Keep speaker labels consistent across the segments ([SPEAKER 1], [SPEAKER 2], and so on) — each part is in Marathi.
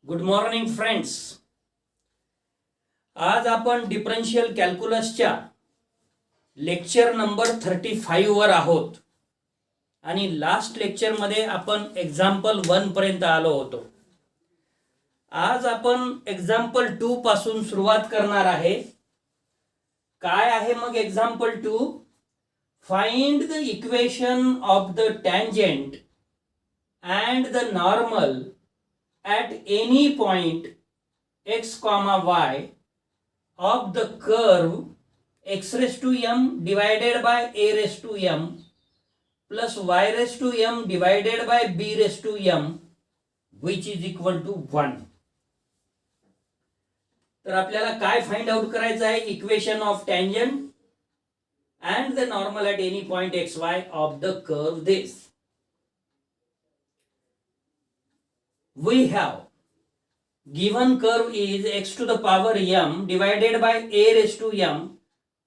[SPEAKER 1] Good morning friends. आज आपण डिफरन्शियल कॅल्क्युलसच्या लेक्चर नंबर 35 वर आहोत आणि लास्ट लेक्चरमध्ये आपण एक्झाम्पल 1 पर्यंत आलो होतो. आज आपण एक्झाम्पल 2 पासून सुरुवात करणार आहे. काय आहे मग example 2? Find the equation of the tangent and the normal at any point x comma y of the curve x raised to m divided by a raised to m plus y raised to m divided by b raised to m which is equal to 1. तर आपल्याला काय फाइंड आउट करायचं आहे? Equation of tangent and the normal at any point xy of the curve this. We have given curve is x to the power m divided by a raised to m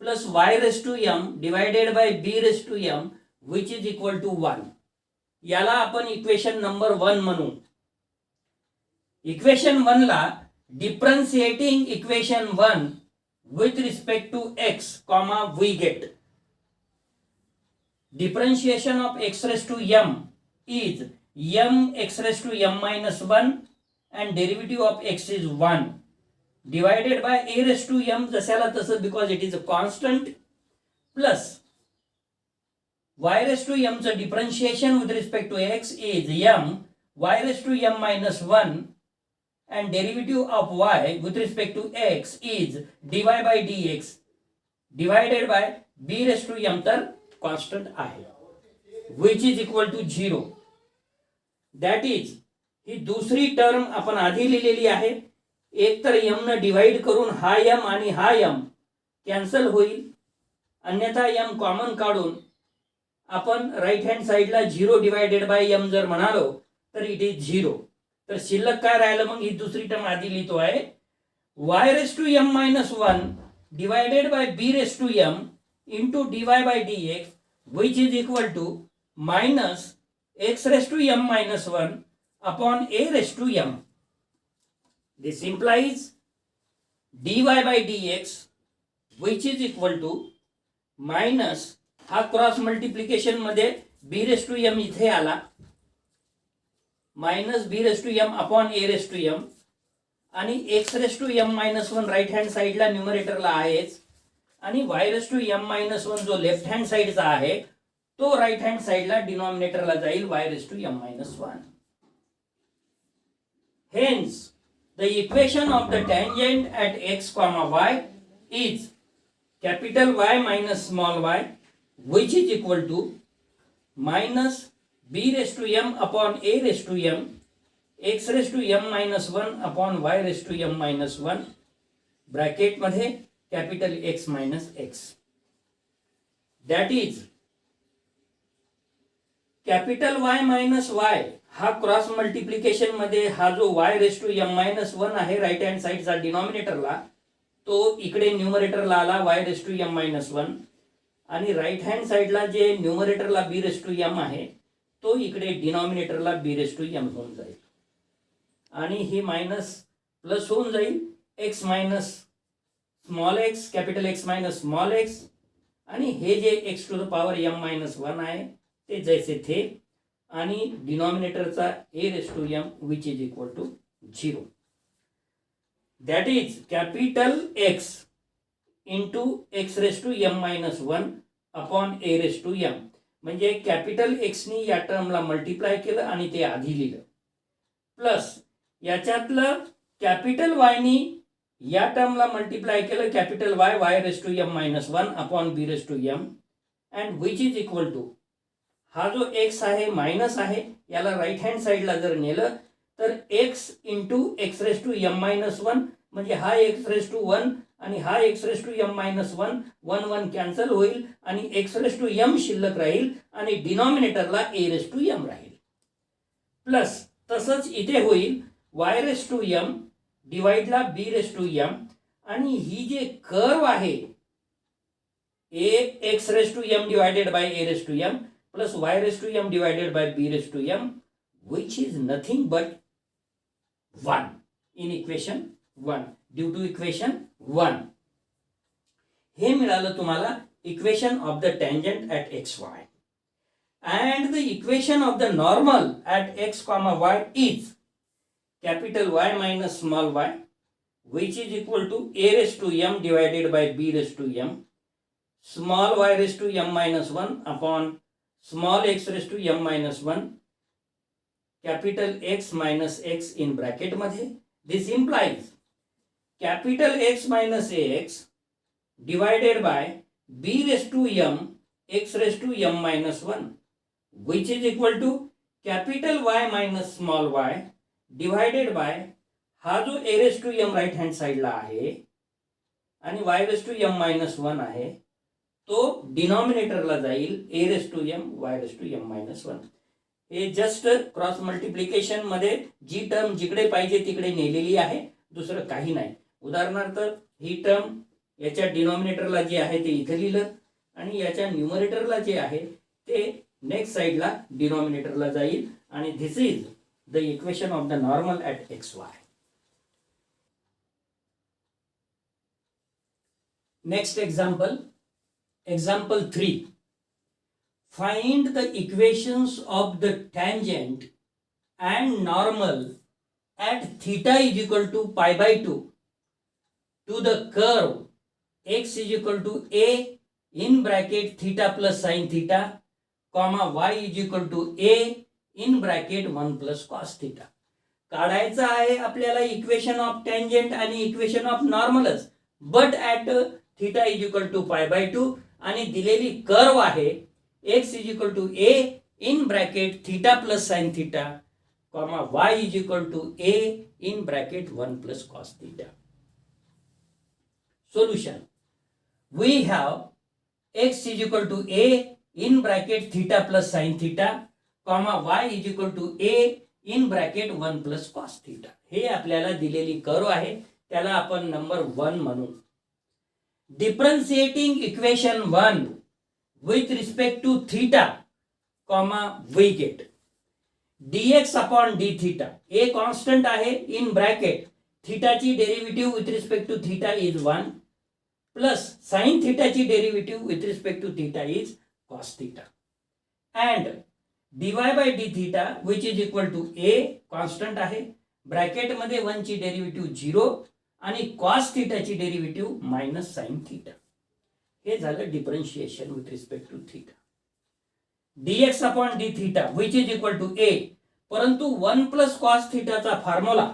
[SPEAKER 1] plus y raised to m divided by b raised to m which is equal to 1. याला आपण इक्वेशन नंबर 1 म्हणू. इक्वेशन 1 ला differentiating equation 1 with respect to x comma we get differentiation of x raised to m is m x raised to m minus 1 and derivative of x is 1 divided by a raised to m जशाला तसं because it is a constant plus y raised to m चं differentiation with respect to x is m y raised to m minus 1 and derivative of y with respect to x is dy by dx divided by b raised to m तर constant आहे which is equal to 0. That is he दुसरी टर्म आपण आधी लिहिलेली आहे. एक तर m न डिवाइड करून हा m आणि हा m कॅन्सल होईल, अन्यथा m कॉमन काढून आपण राईट हँड साइडला 0 डिवायडेड बाय m जर म्हणालो तर इट इज 0. तर शिल्लक काय राहिलं? मग ही दुसरी टर्म आधी लिहितो आहे y raise to m minus 1 divided by b raise to m into dy by dx which is equal to minus x raised to m minus 1 upon a raised to m. This implies dy by dx which is equal to minus हा क्रॉस मल्टिप्लिकेशन मध्ये b raised to m इथे आला minus b raised to m upon a raised to m आणि x raised to m minus 1 right hand साइडला न्यूमरेटरला आहेच आणि y raised to m minus 1 जो लेफ्ट हँड साइडचा आहे तो राइट हँड साइडला डिनॉमिनेटरला जाईल y raised to m minus 1. Hence, the equation of the tangent at x comma y is capital Y minus small y which is equal to minus b raised to m upon a raised to m x raised to m minus 1 upon y raised to m minus 1 bracket मध्ये capital X minus x. That is capital y minus y हा क्रॉस मल्टिप्लिकेशन मध्ये हा जो y raise to m minus 1 आहे राईट हँड साइडचा डिनॉमिनेटरला तो इकडे न्यूमरेटरला आला y raise to m minus 1 आणि राईट हँड साइडला जे न्यूमरेटरला b रेस टू m आहे तो इकडे डिनॉमिनेटरला b रेस टू m होऊन जाईल आणि ही मायनस प्लस होऊन जाईल x minus small x capital X minus small x आणि हे जे x to the power m minus 1 आहे ते जैसे थे आणि डिनॉमिनेटरचा a raise to m which is equal to 0. That is capital X into x raise to m minus 1 upon a raise to m म्हणजे कॅपिटल X नी या टर्मला मल्टिप्लाय केलं आणि ते आधी लिहिलं प्लस याच्यातलं कॅपिटल Y नी या टर्मला मल्टिप्लाय केलं capital Y raise to m minus 1 upon b raise to m and which is equal to हा जो x आहे मायनस आहे याला राईट हँड साइडला जर नेलं तर x into x raise to m minus 1 म्हणजे हा x रेस टू 1 आणि हा x raise to m minus 1 1 1 cancel होईल आणि x रेस टू m शिल्लक राहील आणि डिनॉमिनेटरला a रेस टू m राहील प्लस तसंच इथे होईल y रेस टू m डिवाइडला b रेस टू m आणि ही जे कर्व आहे x raise to m divided by a raise to m plus y raised to m divided by b raised to m which is nothing but 1. In equation 1 due to equation 1. हे मिळालं तुम्हाला equation of the tangent at x y. And the equation of the normal at x comma y is capital Y minus small y, which is equal to a raised to m divided by b raised to m, small y raised to m minus 1 upon small x raised to m minus 1, capital X minus x in bracket मध्ये. This implies capital X minus ax divided by b raised to m x raised to m minus 1, which is equal to capital Y minus small y divided by हा जो a raised to m right hand साइडला आहे आणि y raised to m minus 1 आहे तो डिनॉमिनेटरला जाईल a raised to m y raised to m minus 1. हे जस्ट क्रॉस मल्टिप्लिकेशन मध्ये जी टर्म जिकडे पाहिजे तिकडे नेलेली आहे, दुसरं काही नाही. उदाहरणार्थ ही टर्म याच्या डिनॉमिनेटरला जे आहे ते इथे लिहिलं आणि याच्या न्यूमरेटरला जे आहे ते नेक्स्ट साइडला डिनॉमिनेटरला जाईल आणि this is the equation of the normal at x Y. Next example, example 3. Find the equations of the tangent and normal at theta is equal to pi by 2 to the curve x is equal to a in bracket theta plus sin theta, comma y is equal to a in bracket 1 plus cos theta. काढायचं आहे आपल्याला इक्वेशन ऑफ टँजंट आणि इक्वेशन ऑफ नॉर्मलच, but at theta is equal to pi by 2 आणि दिलेली कर्व आहे x is equal to a in bracket theta plus sin theta, comma y is equal to a in bracket 1 plus cos theta. Solution. We have x is equal to a in bracket theta plus sin theta, comma y is equal to a in bracket 1 plus cos theta. हे आपल्याला दिलेली कर्व आहे, त्याला आपण नंबर 1 म्हणू. Differentiating equation 1 with respect to theta, comma we get dx upon d theta. a constant आहे in bracket theta ची derivative with respect to theta is 1 plus sin theta ची derivative with respect to theta is cos theta, and dy by d theta which is equal to a constant आहे ब्रॅकेट मध्ये 1 ची डेरिव्हेटिव्ह 0 आणि cos theta ची डेरिव्हेटिव्ह minus sin theta. हे झालं differentiation with respect to theta. dx upon d theta which is equal to a, परंतु 1 प्लस कॉस थीटाचा फॉर्म्युला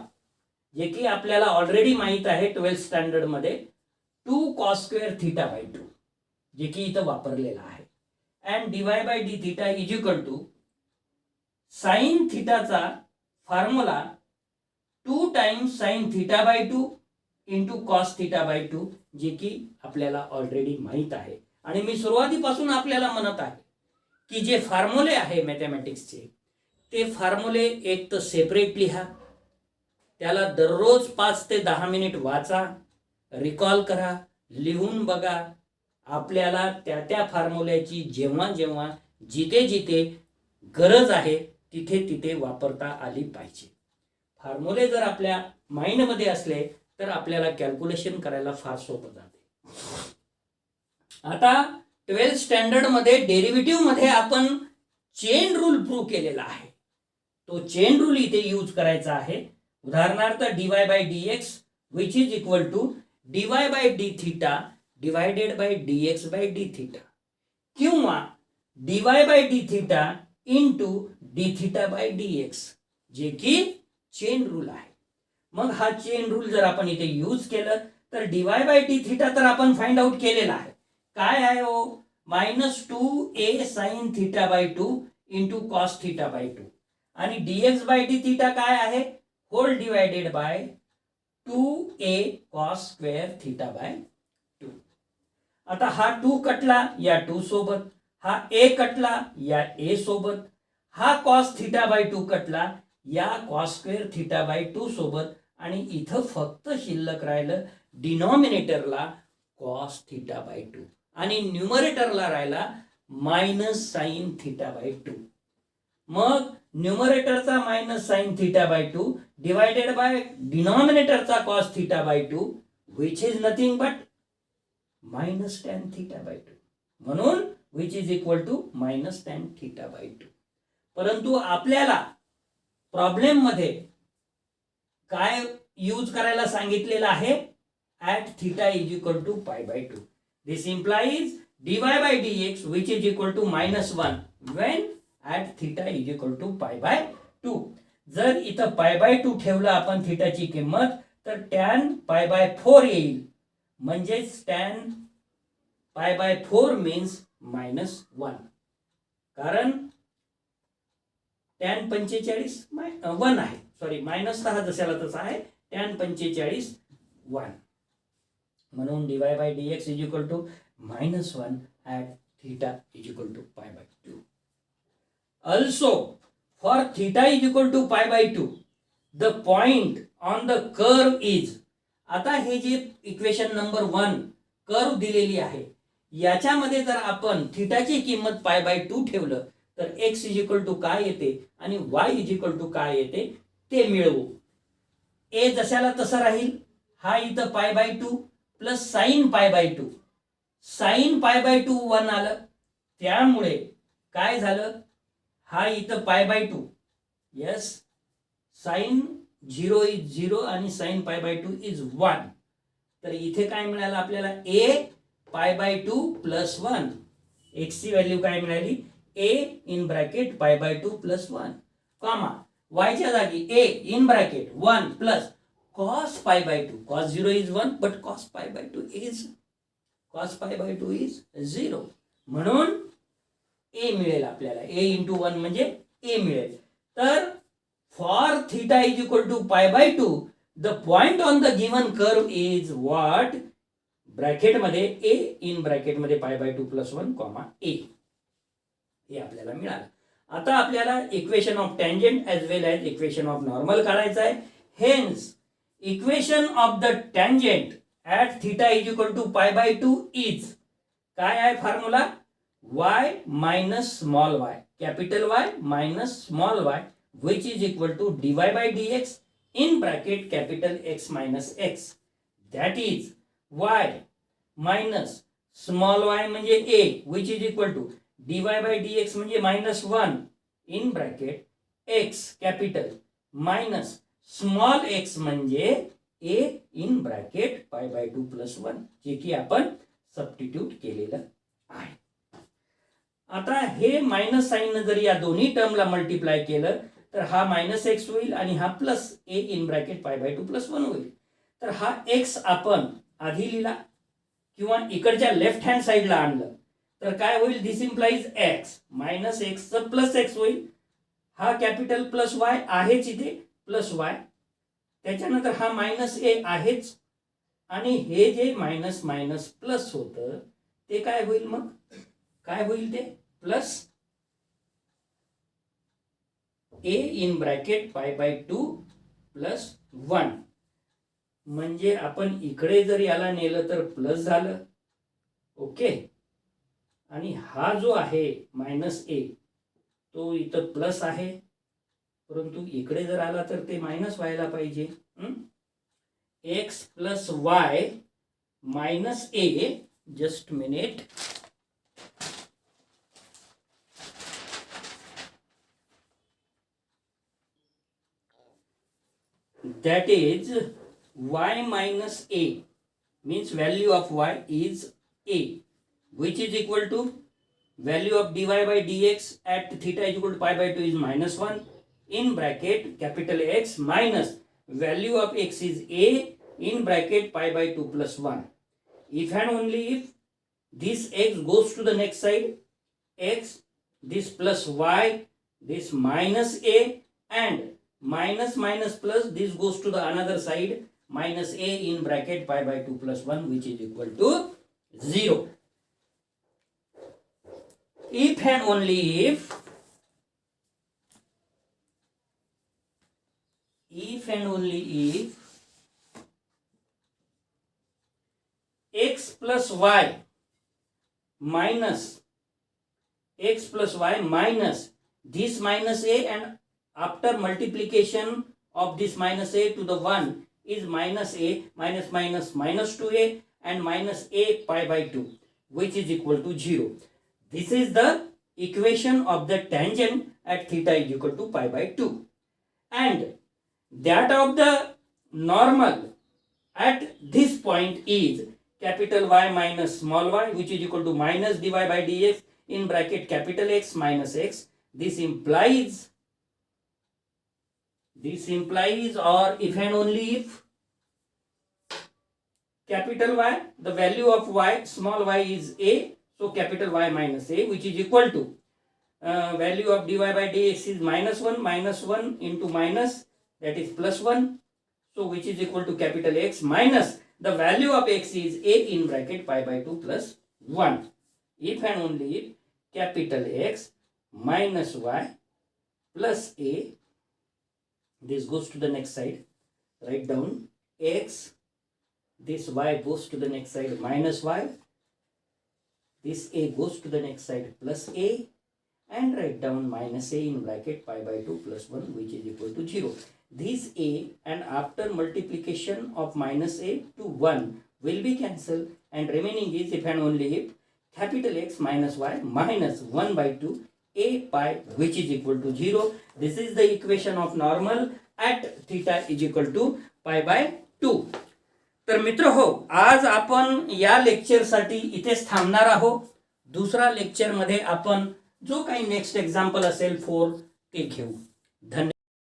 [SPEAKER 1] जे की आपल्याला ऑलरेडी माहित आहे 12th स्टँडर्ड मध्ये 2 cos स्क्वेअर थीटा बाय 2 जे की इथं वापरलेला आहे. And dy by d theta is equal to sine थीटाचा formula 2 times sine theta by 2 into cos theta by 2 जे की आपल्याला ऑलरेडी माहित आहे. आणि मी सुरुवातीपासून आपल्याला म्हणत आहे की जे फॉर्म्युले आहे मॅथमॅटिक्सचे ते फॉर्म्युले एक तर सेपरेट लिहा, त्याला दररोज 5 ते 10 मिनिट वाचा, रिकॉल करा, लिहून बघा. आपल्याला त्या फॉर्म्युल्याची जेव्हा जेव्हा जिथे जिथे गरज आहे तिथे तिथे वापरता आली पाहिजे. फॉर्म्युले जर आपल्या माइंडमध्ये असले तर आपल्याला कॅल्क्युलेशन करायला फार सोपं जाते. आता 12th स्टँडर्ड मध्ये डेरिव्हेटिव्ह मध्ये आपण चेन रूल प्रूव्ह केलेला आहे, तो चेन रूल इथे यूज करायचा आहे. उदाहरणार्थ dy by dx which is equal to dy by d theta divided by dx by d theta, किंवा dy by d theta into d theta by dx जे की चेन रूल आहे. मग हा चेन रूल जर आपण इथे यूज केलं तर dy बाय डी थीटा तर आपण फाइंड आउट केलेला आहे. काय आहे हो? -2a sin theta by 2 into cos theta by 2 आणि dx बाय डी थीटा काय आहे? Whole divided by 2a cos square theta by 2. आता हा 2 कटला या 2 सोबत, हा a कटला या a सोबत, हा कॉस थीटा बाय 2 कटला या कॉस स्क्वेअर थीटा बाय 2 सोबत, आणि इथं फक्त शिल्लक राहिलं डिनॉमिनेटरला कॉस थीटा बाय 2 आणि न्यूमरेटरला राहिला मायनस साइन थीटा बाय 2. मग न्यूमरेटरचा minus sine theta by 2 divided by डिनॉमिनेटरचा cos theta by 2 which is nothing but minus tan theta by 2, म्हणून which is equal to minus tan theta by 2. परंतु आपल्याला प्रॉब्लेम मध्ये काय यूज करायला सांगितलेलं आहे, at theta is equal to pi by 2. This implies dy by dx which is equal to minus 1 when at theta is equal to pi by 2. जर इथं पाय बाय 2 ठेवलं आपण थिटाची किंमत तर टॅन पाय बाय 4 येईल, म्हणजेच tan pi by 4 means minus 1, कारण टॅन 45 1 आहे, सॉरी मायनस 6 जशाला तसा आहे, टॅन 45 1, म्हणून dy by dx is equal to minus 1 at theta is equal to pi by 2. Also, for theta is equal to pi by 2, the point on the curve is, आता हे जे इक्वेशन नंबर 1 कर्व दिलेली आहे, याच्यामध्ये जर आपण थिटाची किंमत पाय बाय 2 ठेवलं तर x इज इक्वल टू काय येते आणि y इज इक्वल टू काय येते ते मिळवू. a जशाला तसा राहील, हा इथं pi by 2 plus sine pi by 2, sine pi by 2 1 आलं, त्यामुळे काय झालं, हा इथं pi by 2, yes sign 0 is 0 आणि साइन पाय बाय 2 इज 1, तर इथे काय मिळालं आपल्याला a पाय बाय 2 प्लस 1, x ची व्हॅल्यू काय मिळाली a इन ब्रॅकेट पाय बाय 2 प्लस 1, कॉमा y च्या जागी a in bracket 1 plus cos pi by 2, cos 0 is 1 but cos pi by 2 is 0, म्हणून a मिळेल आपल्याला, a इंटू 1 म्हणजे a मिळेल. तर for theta is equal to pi by 2 the point on the given curve is what, bracket मध्ये a इन ब्रॅकेट मध्ये pi by 2 plus 1 comma a, हे आपल्याला मिळालं. आता आपल्याला equation of tangent as well as equation of normal काढायचं आहे. Hence equation of the tangent at theta is equal to pi by 2 is, काय आहे formula, y minus small y, capital Y minus small y which is equal to dy by dx in bracket capital X minus x, that is y minus small y म्हणजे a which is equal to dy by dx म्हणजे minus 1 in bracket x capital minus small x म्हणजे a इन ब्रॅकेट पाय बाय 2 प्लस 1, जे की आपण सबस्टिट्यूट केलेलं आहे. आता हे मायनस साइन जर या दोन्ही टर्मला मल्टिप्लाय केलं तर हा मायनस x होईल आणि हा प्लस a इन ब्रॅकेट पाय बाय 2 प्लस 1 होईल. तर हा x आपण आधी लिहिला किंवा इकडच्या लेफ्ट हँड साइडला आणलं तर काय होईल, दिस इम्प्लाइज x मायनस x च प्लस x होईल, हा कॅपिटल प्लस y आहेच इथे प्लस y, त्याच्यानंतर हा मायनस a आहेच आणि हे जे मायनस मायनस प्लस होतं ते काय होईल, मग काय होईल ते प्लस a इन ब्रॅकेट पाय बाय 2 प्लस 1, म्हणजे आपण इकडे जर याला नेलं तर प्लस झालं, ओके, आणि हा जो आहे मायनस a तो इथं प्लस आहे, परंतु इकडे जर आला तर ते मायनस व्हायला पाहिजे. x plus y minus a, just minute, that is y minus a means value of y is a which is equal to value of dy by dx at theta is equal to pi by 2 is minus 1 in bracket capital X minus value of x is a in bracket pi by 2 plus 1. If and only if this x goes to the next side, x, this plus y, this minus a, and minus minus plus, this goes to the another side, minus a in bracket pi by 2 plus 1 which is equal to 0. If and only if and only if x plus y minus this minus a and after multiplication of this minus a to the 1 is minus a minus minus minus 2a and minus a pi by 2, which is equal to 0. This is the equation of the tangent at theta is equal to pi by 2. And that of the normal at this point is capital Y minus small y, which is equal to minus dy by dx in bracket capital X minus x. This implies or if and only if capital Y, the value of y, small y is a, so capital Y minus a, which is equal to value of dy by dx is minus 1 into minus, that is plus 1, so which is equal to capital X minus the value of x is a in bracket pi by 2 plus 1. If and only if capital X minus y plus a, this goes to the next side, write down x, this y goes to the next side minus y, this a goes to the next side plus a, and write down minus a in bracket pi by 2 plus 1, which is equal to 0. This a and after multiplication of minus a to 1 will be cancelled, and remaining is if and only if capital X minus y minus 1 by 2 a pi, which is equal to 0. This is the equation of normal at theta is equal to pi by 2. तर मित्र हो, आज आपण या लेक्चरसाठी इथेच थांबणार आहोत. दुसरा लेक्चरमध्ये आपण जो काही नेक्स्ट एक्झाम्पल असेल 4 ते घेऊ. धन्यवाद.